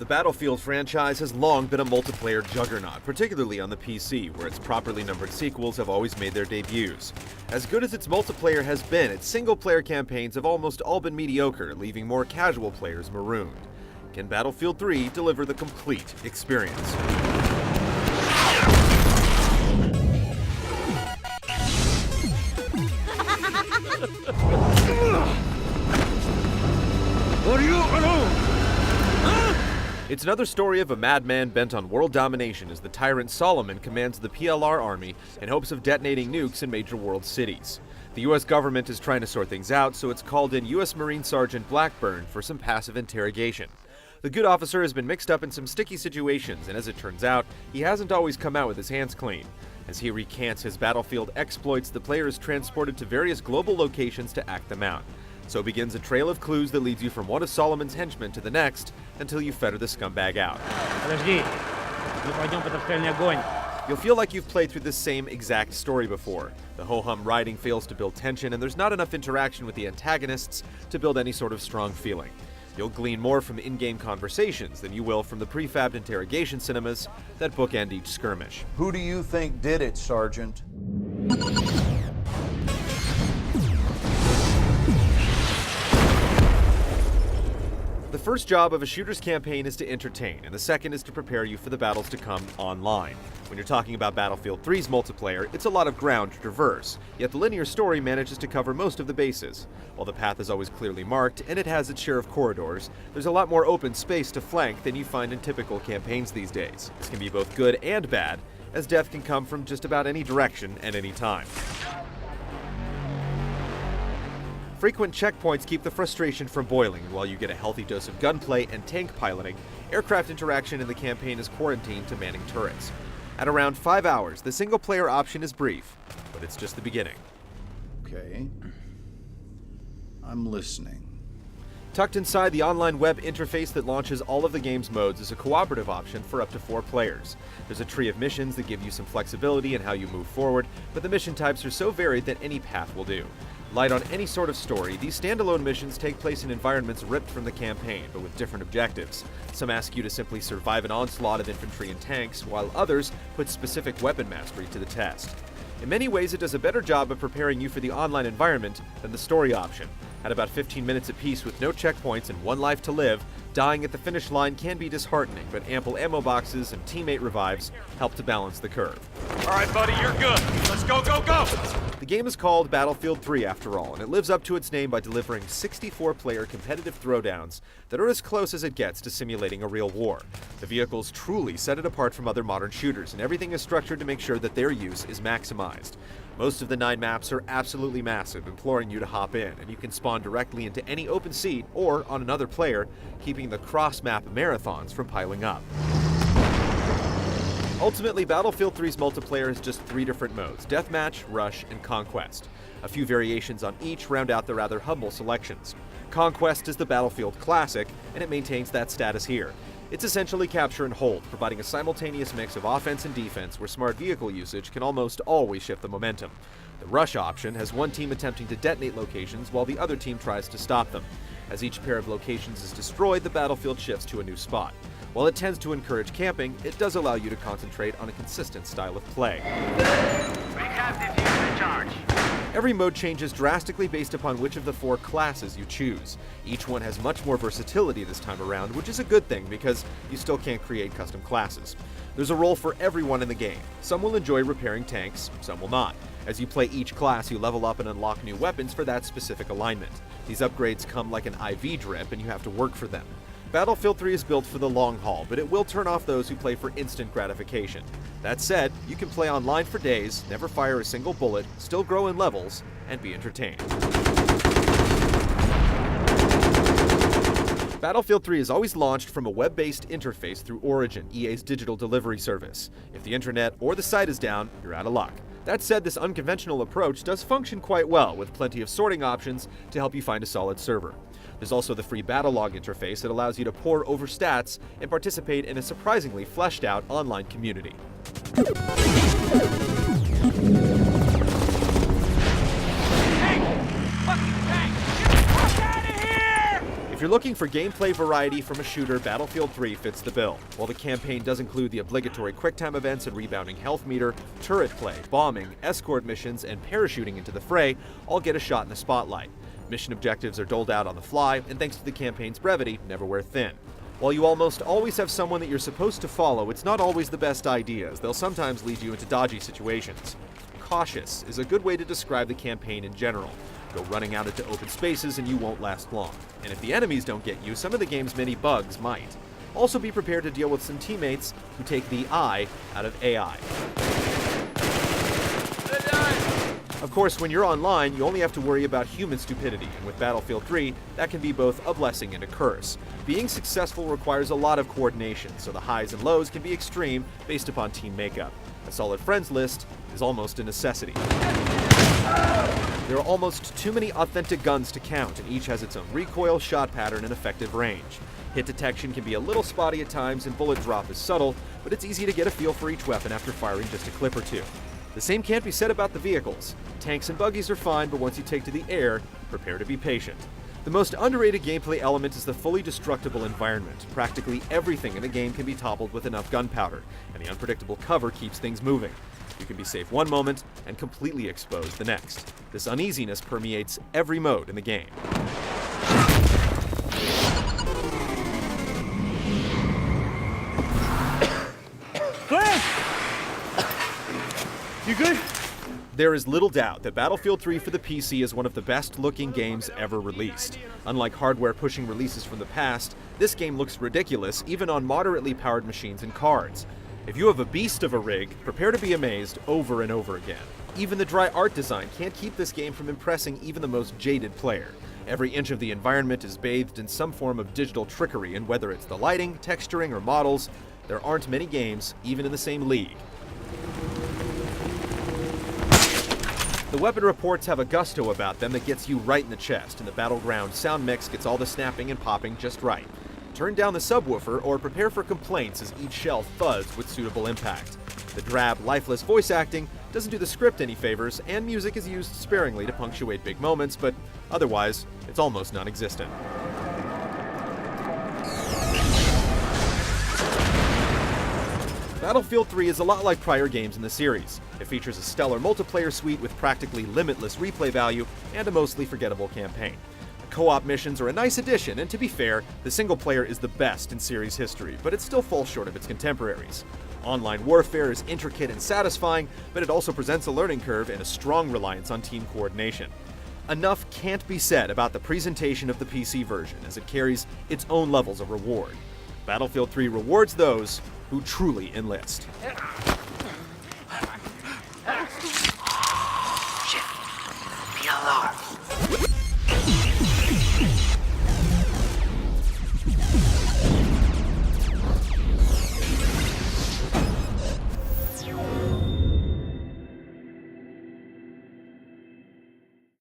Battlefield franchise has long been a multiplayer juggernaut, particularly on the PC, where its properly numbered sequels have always made their debuts. As good as its multiplayer has been, its single-player campaigns have almost all been mediocre, leaving more casual players marooned. Can Battlefield 3 deliver the complete experience? Are you alone? It's another story of a madman bent on world domination as the tyrant Solomon commands the PLR army in hopes of detonating nukes in major world cities. The US government is trying to sort things out, so it's called in US Marine Sergeant Blackburn for some passive interrogation. The good officer has been mixed up in some sticky situations, and as it turns out, he hasn't always come out with his hands clean. As he recants his Battlefield exploits, the player is transported to various global locations to act them out. So begins a trail of clues that leads you from one of Solomon's henchmen to the next until you fetter the scumbag out. Подожди. Мы пойдем под обстрельный огонь. You'll feel like you've played through this same exact story before. The ho-hum writing fails to build tension, and there's not enough interaction with the antagonists to build any sort of strong feeling. You'll glean more from in-game conversations than you will from the prefabbed interrogation cinemas that bookend each skirmish. Who do you think did it, Sergeant? The first job of a shooter's campaign is to entertain, and the second is to prepare you for the battles to come online. When you're talking about Battlefield 3's multiplayer, it's a lot of ground to traverse, yet the linear story manages to cover most of the bases. While the path is always clearly marked, and it has its share of corridors, there's a lot more open space to flank than you find in typical campaigns these days. This can be both good and bad, as death can come from just about any direction at any time. Frequent checkpoints keep the frustration from boiling, while you get a healthy dose of gunplay and tank piloting. Aircraft interaction in the campaign is quarantined to manning turrets. At around 5 hours, the single-player option is brief, but it's just the beginning. Okay. I'm listening. Tucked inside the online web interface that launches all of the game's modes is a cooperative option for up to 4 players. There's a tree of missions that give you some flexibility in how you move forward, but the mission types are so varied that any path will do. Light on any sort of story, these standalone missions take place in environments ripped from the campaign, but with different objectives. Some ask you to simply survive an onslaught of infantry and tanks, while others put specific weapon mastery to the test. In many ways, it does a better job of preparing you for the online environment than the story option. At about 15 minutes apiece with no checkpoints and 1 life to live, dying at the finish line can be disheartening, but ample ammo boxes and teammate revives help to balance the curve. All right, buddy, you're good. Let's go, go, go! The game is called Battlefield 3 after all, and it lives up to its name by delivering 64-player competitive throwdowns that are as close as it gets to simulating a real war. The vehicles truly set it apart from other modern shooters, and everything is structured to make sure that their use is maximized. Most of the 9 maps are absolutely massive, imploring you to hop in, and you can spawn directly into any open seat or on another player, keeping the cross-map marathons from piling up. Ultimately, Battlefield 3's multiplayer has just 3 different modes: Deathmatch, Rush, and Conquest. A few variations on each round out the rather humble selections. Conquest is the Battlefield classic, and it maintains that status here. It's essentially capture and hold, providing a simultaneous mix of offense and defense where smart vehicle usage can almost always shift the momentum. The Rush option has one team attempting to detonate locations while the other team tries to stop them. As each pair of locations is destroyed, the battlefield shifts to a new spot. While it tends to encourage camping, it does allow you to concentrate on a consistent style of play. Recap diffuser charge. Every mode changes drastically based upon which of the 4 classes you choose. Each one has much more versatility this time around, which is a good thing because you still can't create custom classes. There's a role for everyone in the game. Some will enjoy repairing tanks, some will not. As you play each class, you level up and unlock new weapons for that specific alignment. These upgrades come like an IV drip, and you have to work for them. Battlefield 3 is built for the long haul, but it will turn off those who play for instant gratification. That said, you can play online for days, never fire a single bullet, still grow in levels, and be entertained. Battlefield 3 is always launched from a web-based interface through Origin, EA's digital delivery service. If the internet or the site is down, you're out of luck. That said, this unconventional approach does function quite well, with plenty of sorting options to help you find a solid server. There's also the free Battlelog interface that allows you to pore over stats and participate in a surprisingly fleshed out online community. If you're looking for gameplay variety from a shooter, Battlefield 3 fits the bill. While the campaign does include the obligatory QuickTime events and rebounding health meter, turret play, bombing, escort missions, and parachuting into the fray all get a shot in the spotlight. Mission objectives are doled out on the fly, and thanks to the campaign's brevity, never wear thin. While you almost always have someone that you're supposed to follow, it's not always the best idea, as they'll sometimes lead you into dodgy situations. Cautious is a good way to describe the campaign in general. Go running out into open spaces and you won't last long. And if the enemies don't get you, some of the game's many bugs might. Also be prepared to deal with some teammates who take the I out of AI. Of course, when you're online, you only have to worry about human stupidity, and with Battlefield 3, that can be both a blessing and a curse. Being successful requires a lot of coordination, so the highs and lows can be extreme based upon team makeup. A solid friends list is almost a necessity. There are almost too many authentic guns to count, and each has its own recoil, shot pattern, and effective range. Hit detection can be a little spotty at times, and bullet drop is subtle, but it's easy to get a feel for each weapon after firing just a clip or two. The same can't be said about the vehicles. Tanks and buggies are fine, but once you take to the air, prepare to be patient. The most underrated gameplay element is the fully destructible environment. Practically everything in the game can be toppled with enough gunpowder, and the unpredictable cover keeps things moving. You can be safe one moment and completely exposed the next. This uneasiness permeates every mode in the game. Clint! You good? There is little doubt that Battlefield 3 for the PC is one of the best-looking games ever released. Unlike hardware-pushing releases from the past, this game looks ridiculous even on moderately powered machines and cards. If you have a beast of a rig, prepare to be amazed over and over again. Even the dry art design can't keep this game from impressing even the most jaded player. Every inch of the environment is bathed in some form of digital trickery, and whether it's the lighting, texturing, or models, there aren't many games even in the same league. The weapon reports have a gusto about them that gets you right in the chest, and the Battleground sound mix gets all the snapping and popping just right. Turn down the subwoofer or prepare for complaints as each shell thuds with suitable impact. The drab, lifeless voice acting doesn't do the script any favors, and music is used sparingly to punctuate big moments, but otherwise, it's almost non-existent. Battlefield 3 is a lot like prior games in the series. It features a stellar multiplayer suite with practically limitless replay value and a mostly forgettable campaign. The co-op missions are a nice addition, and to be fair, the single player is the best in series history, but it still falls short of its contemporaries. Online warfare is intricate and satisfying, but it also presents a learning curve and a strong reliance on team coordination. Enough can't be said about the presentation of the PC version, as it carries its own levels of reward. Battlefield 3 rewards those who truly enlist. Shit. Be alert.